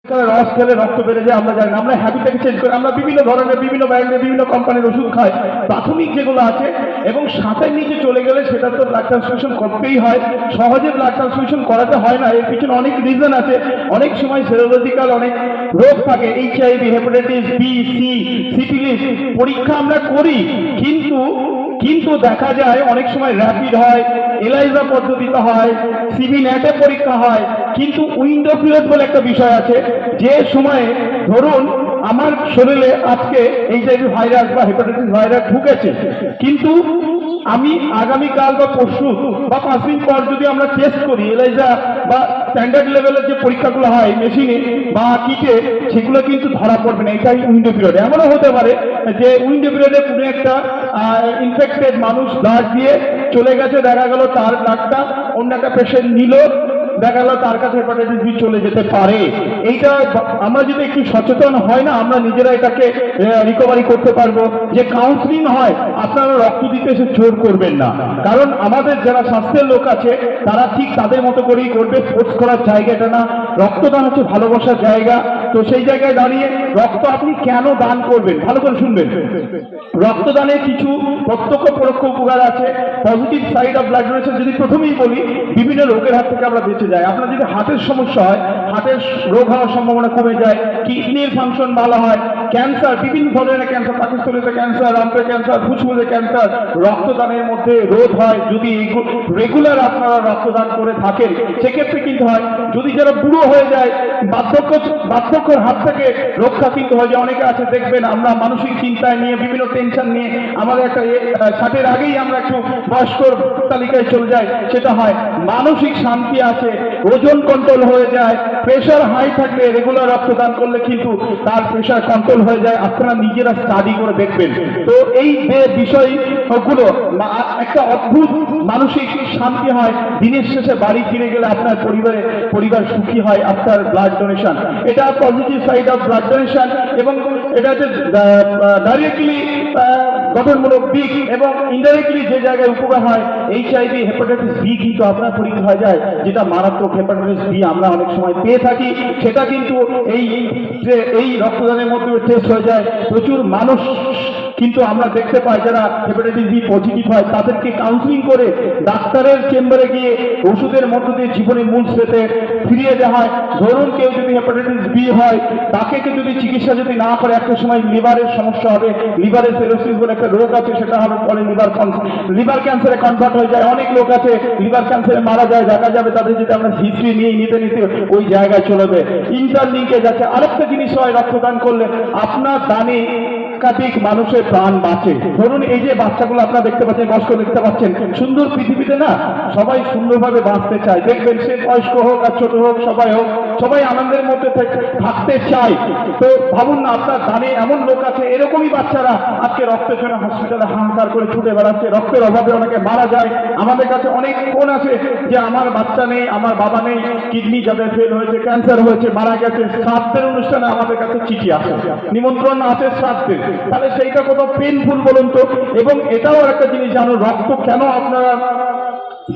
রস খেলে রক্ত বেড়ে যায় আমরা জানি না, আমরা হ্যাবিটটাকে চেঞ্জ করি, আমরা বিভিন্ন ধরনের বিভিন্ন ব্র্যান্ডের বিভিন্ন কোম্পানির ওষুধ খাই প্রাথমিক যেগুলো আছে, এবং সাথের নিচে চলে গেলে সেটা তো ব্লাড ট্রান্সফিউশন করতেই হয়। সহজে ব্লাড ট্রান্সফিউশন করাতে হয় না, এর পিছনে অনেক রিজন আছে। অনেক সময় সেরোলজিক্যাল অনেক রোগ থাকে, HIV, hepatitis B, C, syphilis, পরীক্ষা আমরা করি, কিন্তু কিন্তু দেখা যায় অনেক সময় র্যাপিড হয়, এলাইজা পদ্ধতিতে হয়, সিবি নেটে পরীক্ষা হয়, কিন্তু উইন্ডো পিরিয়ড বলে একটা বিষয় আছে, যে সময়ে ধরুন আমার শরীরে আজকে এইচআইভি ভাইরাস বা হেপাটাইটিস ভাইরাস ঢুকেছে, কিন্তু আমি আগামীকাল বা পরশু বা 5 দিন পর যদি আমরা টেস্ট করি এলাইজা বা স্ট্যান্ডার্ড লেভেলের যে পরীক্ষাগুলো হয় মেশিনে বা কিটে, সেগুলো কিন্তু ধরা পড়বে না। এটাই উইন্ডো পিরিয়ড। এমনও হতে পারে যে উইন্ডো পিরিয়ডে কোনো একটা ইনফেক্টেড মানুষ ব্লাড দিয়ে চলে গেছে, দেখা গেল তার ব্লাডটা অন্য একটা পেশেন্ট নিল, দেখা গেল তার কাছে হেপাটাইটিস বি চলে যেতে পারে। এইটা আমরা যদি একটু সচেতন হয় না, আমরা নিজেরা এটাকে রিকভারি করতে পারবো। যে কাউন্সিলিং হয়, আপনারা রক্ত দিতে এসে জোর করবেন না, কারণ আমাদের যারা স্বাস্থ্যের লোক আছে তারা ঠিক তাদের মতো করেই করবে, ফোর্স করার জায়গাটা না। রক্তদান হচ্ছে ভালোবাসার জায়গা। তো সেই জায়গায় দাঁড়িয়ে রক্ত আপনি কেন দান করবেন, ভালো করে শুনবেন। রক্তদানের কিছু প্রত্যক্ষ পরোক্ষ উপকার আছে। Positive side of blood donation যদি প্রথমেই বলি, বিভিন্ন রোগের হাত থেকে আমরা বেঁচে যাই। আপনার যদি হার্টের সমস্যা হয়, হার্টের রোগ হওয়ার সম্ভাবনা কমে যায়, কিডনির ফাংশন ভালো হয়, ক্যান্সার, বিভিন্ন ধরনের ক্যান্সার, পাকস্থলীতে ক্যান্সার, রামপের ক্যান্সার, ফুসফুসের ক্যান্সার রক্তদানের মধ্যে রোধ হয় যদি রেগুলার আপনারা রক্তদান করে থাকেন। সেক্ষেত্রে কিন্তু হয়, যদি যারা বুড়ো হয়ে যায়, বার্ধক্যের হাত থেকে রক্ষা কিন্তু হয়। যে অনেকে আছে দেখবেন, আমরা মানসিক চিন্তায় নিয়ে বিভিন্ন টেনশন নিয়ে আমাদের একটা 60-এর আগেই আমরা একটু বয়স্কর তালিকায় চলে যাই, সেটা হয়। মানসিক শান্তি আছে, ওজন কন্ট্রোল হয়ে যায়, প্রেশার হাই থাকলে রেগুলার রক্তদান করলে কিন্তু তার প্রেশার কন্ট্রোল হয়ে যায়। আপনারা নিজেরা স্টাডি করে দেখবেন। তো এই যে বিষয়গুলো, একটা অদ্ভুত মানসিক শান্তি হয়, দিনের শেষে বাড়ি ফিরে গেলে আপনার পরিবার সুখী হয় আফটার ব্লাড ডোনেশন। এটা positive side of blood donation. এবং এটা হচ্ছে ডাইরেক্টলি গঠনমূলক দিক, এবং ইনডাইরেক্টলি যে জায়গায় উপকার হয়, এইচআইভি, হেপাটাইটিস বি কিন্তু আপনার পরীক্ষা হয়ে যায়, যেটা মারাত্মক হেপাটাইটিস বি আমরা অনেক সময় পেয়ে থাকি। সেটা কিন্তু এই রক্তদানের মধ্যে টেস্ট হয়ে যায়। প্রচুর মানুষ কিন্তু আমরা দেখতে পাই যারা হেপাটাইটিস বি পজিটিভ হয়, তাদেরকে কাউন্সিলিং করে ডাক্তারের চেম্বারে গিয়ে ওষুধের মধ্য দিয়ে জীবনের মূল স্রোতে ফিরিয়ে দেওয়া হয়। ধরুন কেউ যদি হেপাটাইটিস বি হয়, তাকে যদি চিকিৎসা যদি না করে, একটা সময় লিভারের সমস্যা হবে, লিভারের সিরোসিস বলে একটা রোগ আছে, সেটা হবে পরে লিভার ক্যান্সারে কনভার্ট হয়ে যায়। অনেক লোক আছে লিভার ক্যান্সারে মারা যায়, দেখা যাবে তাদের যদি আমরা হিস্ট্রি নিতে ওই জায়গায় চলে যাবে। ইন্টারলিঙ্কে যাচ্ছে। আরেকটা জিনিস হয়, রক্তদান করলে আপনার দানে একাধিক মানুষের প্রাণ বাঁচে। ধরুন এই যে বাচ্চাগুলো আপনারা দেখতে পাচ্ছেন, বয়স্ক দেখতে পাচ্ছেন, সুন্দর পৃথিবীতে না সবাই সুন্দরভাবে বাঁচতে চায়। দেখবেন সে বয়স্ক হোক আর ছোট হোক, সবাই আনন্দের মধ্যে থাকতে চায়। তো ভাবুন না, আপনার দানে এমন লোক আছে, এরকমই বাচ্চারা আজকে রক্তের জন্য হসপিটালে হাহাকার করে ছুটে বেড়াচ্ছে। রক্তের অভাবে অনেকে মারা যায়। আমাদের কাছে অনেক ফোন আছে যে আমার বাচ্চা নেই, আমার বাবা নেই, কিডনি যাদের ফেল হয়েছে, ক্যান্সার হয়েছে, মারা গেছে। শ্রাদ্ধের অনুষ্ঠানে আমাদের কাছে চিঠি আসে, নিমন্ত্রণ আছে শ্রাদ্ধের। তাহলে সেইটা কত পেনফুল বলুন তো। এবং এটাও একটা জিনিস জানো, রক্ত কেন আপনারা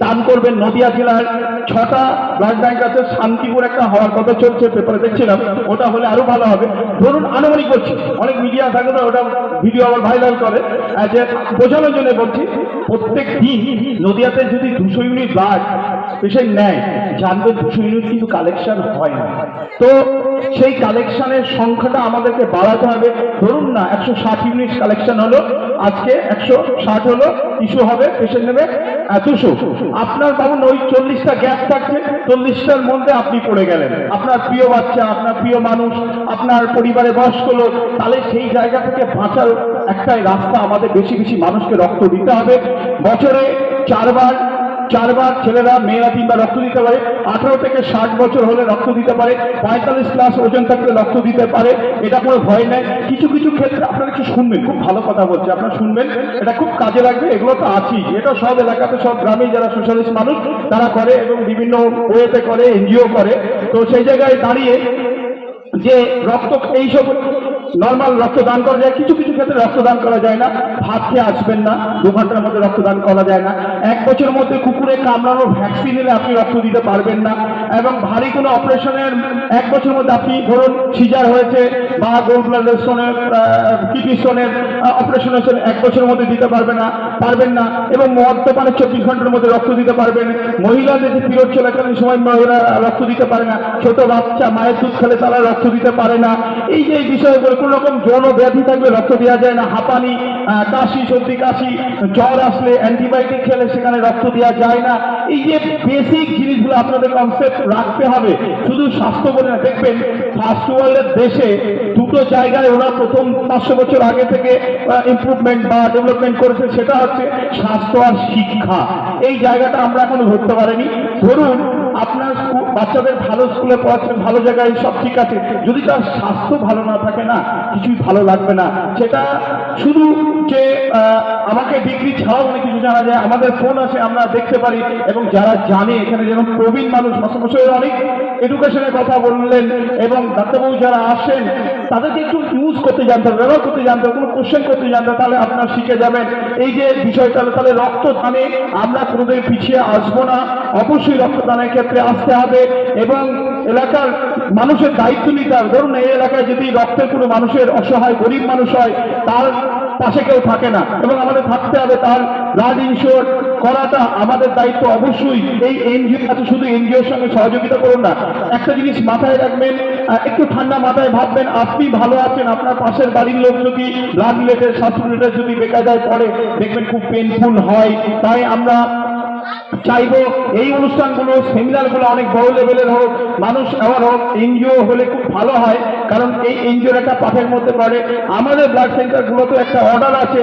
দান করবেন। নদিয়া জেলার 6টা ব্লাড ব্যাংক আছে, শান্তিপুর একটা হওয়ার কথা চলছে, পেপারে দেখছিলাম, ওটা হলে আরো ভালো হবে। ধরুন আনুমানিক বলছি, অনেক মিডিয়া থাকে না, ওটা ভিডিও আবার ভাইরাল করে, যে বোঝানোর জন্য বলছি, প্রত্যেক দিন নদিয়াতে যদি 200 ইউনিট ব্লাড পেশেন্ট নেয়, জানবে 200 ইউনিট কিন্তু কালেকশন হয় না। তো সেই কালেকশনের সংখ্যাটা আমাদেরকে বাড়াতে হবে। ধরুন না 160 ইউনিট কালেকশন হলো, আজকে 160 হলো, ইস্যু হবে, পেশেন্ট নেবে 200। আপনার ভাবুন ওই 40টা গ্যাপ থাকছে, 40টার মধ্যে আপনি পড়ে গেলেন, আপনার প্রিয় বাচ্চা, আপনার প্রিয় মানুষ, আপনার পরিবারে বয়স্ক লোক। তাহলে সেই জায়গা থেকে বাঁচার একটাই রাস্তা, আমাদের বেশি বেশি মানুষকে রক্ত দিতে হবে। বছরে 4বার ছেলেরা, মেয়েরা 3বার রক্ত দিতে পারে। 18 থেকে 60 বছর হলে রক্ত দিতে পারে। 45+ ওজন থাকলে রক্ত দিতে পারে। এটা কোনো ভয় নেই। কিছু ক্ষেত্রে আপনারা একটু শুনবেন, খুব ভালো কথা বলছে, আপনারা শুনবেন, এটা খুব কাজে লাগবে। এগুলো তো আছেই, এটা সব এলাকাতে, সব গ্রামে যারা সোশ্যালিস্ট মানুষ তারা করে, এবং বিভিন্ন ওয়েতে করে, এনজিও করে। তো সেই জায়গায় দাঁড়িয়ে যে রক্ত এইসব নর্মাল রক্ত দান করা যায়, কিছু ক্ষেত্রে রক্তদান করা যায় না। ভাত খেয়ে আসবেন না, 2 ঘন্টার মধ্যে রক্তদান করা যায় না। 1 বছরের মধ্যে কুকুরে কামড়ানোর ভ্যাকসিন নিলে আপনি রক্ত দিতে পারবেন না। এবং ভারী কোনো অপারেশনের 1 বছরের মধ্যে আপনি ধরুন সিজার হয়েছে বা গোল ব্লাডার স্টোনের কিডনি স্টোনের অপারেশন হয়েছে, 1 বছরের মধ্যে দিতে পারবেন না। এবং মদ্যপানের 24 ঘন্টার মধ্যে রক্ত দিতে পারবেন। মহিলাদের যে পিরিয়ড চলাকালীন সময় মহিলা রক্ত দিতে পারে না। ছোট বাচ্চা মায়ের দুধ খেলে তারা রক্ত দিতে পারে না। এই যে বিষয়গুলো, কোনো রকম যৌন ব্যাধি থাকলে রক্ত দেওয়া যায় না। হাঁপানি, কাশি, সর্দি কাশি, জ্বর আসলে অ্যান্টিবায়োটিক খেলে সেখানে রক্ত দেওয়া যায় না। এই যে বেসিক জিনিসগুলো আপনাদের কনসেপ্ট রাখতে হবে। শুধু স্বাস্থ্য বলে না, দেখবেন ফার্স্ট ওয়ার্ল্ডের দেশে দুটো জায়গায় ওরা প্রথম 500 বছর আগে থেকে ইমপ্রুভমেন্ট বা ডেভেলপমেন্ট করেছে, সেটা হচ্ছে স্বাস্থ্য আর শিক্ষা। এই জায়গাটা আমরা এখনো ধরতে পারিনি। ধরুন আপনার বাচ্চাদের ভালো স্কুলে পড়াচ্ছেন, ভালো জায়গায়, সব ঠিক আছে, যদি তার স্বাস্থ্য ভালো না থাকে না, কিছুই ভালো লাগবে না। সেটা শুধু যে আমাকে ডিগ্রি ছাড়াও অনেক কিছু জানা যায়, আমাদের ফোন আছে, আমরা দেখতে পারি। এবং যারা জানে, এখানে যেন প্রবীণ মানুষ মাস্টারমশাই অনেক এডুকেশনের কথা বললেন, এবং ডাক্তারবাবু যারা আসেন তাদেরকে একটু ইউজ করতে জানতে হবে, ব্যবহার করতে জানতে হবে, কোনো কোশ্চেন করতে জানতে হবে, তাহলে আপনারা শিখে যাবেন এই যে বিষয়টা। তাহলে রক্তদানে আমরা কোনোদিন পিছিয়ে আসবো না, অবশ্যই রক্তদানের ক্ষেত্রে আসতে হবে। এবং এলাকার মানুষের দায়িত্ব নিতে হবে। ধরুন এই এলাকায় যদি রক্তের কোনো মানুষের অসহায় গরিব মানুষ হয়, তার পাশে কেউ থাকে না, এবং আমাদের থাকতে হবে, তার ব্লাড ইনশিওর করাটা আমাদের দায়িত্ব। অবশ্যই এই এনজিও আছে, শুধু এনজিওর সঙ্গে সহযোগিতা করুন না। একটা জিনিস মাথায় রাখবেন, একটু ঠান্ডা মাথায় ভাববেন, আপনি ভালো আছেন, আপনার পাশের বাড়ির লোক যদি ব্লাড রিলেটেড, স্বাস্থ্য রিলেটেড যদি বেকায়দায় পড়ে, দেখবেন খুব পেনফুল হয়। তাই আমরা চাইবো এই অনুষ্ঠানগুলো, সেমিনারগুলো অনেক বড় লেভেলের হোক, মানুষ আবার হোক, এনজিও হলে খুব ভালো হয়, কারণ এই এনজিওর একটা পাঠের মধ্যে পড়ে। আমাদের ব্লাড সেন্টারগুলোতে একটা অর্ডার আছে,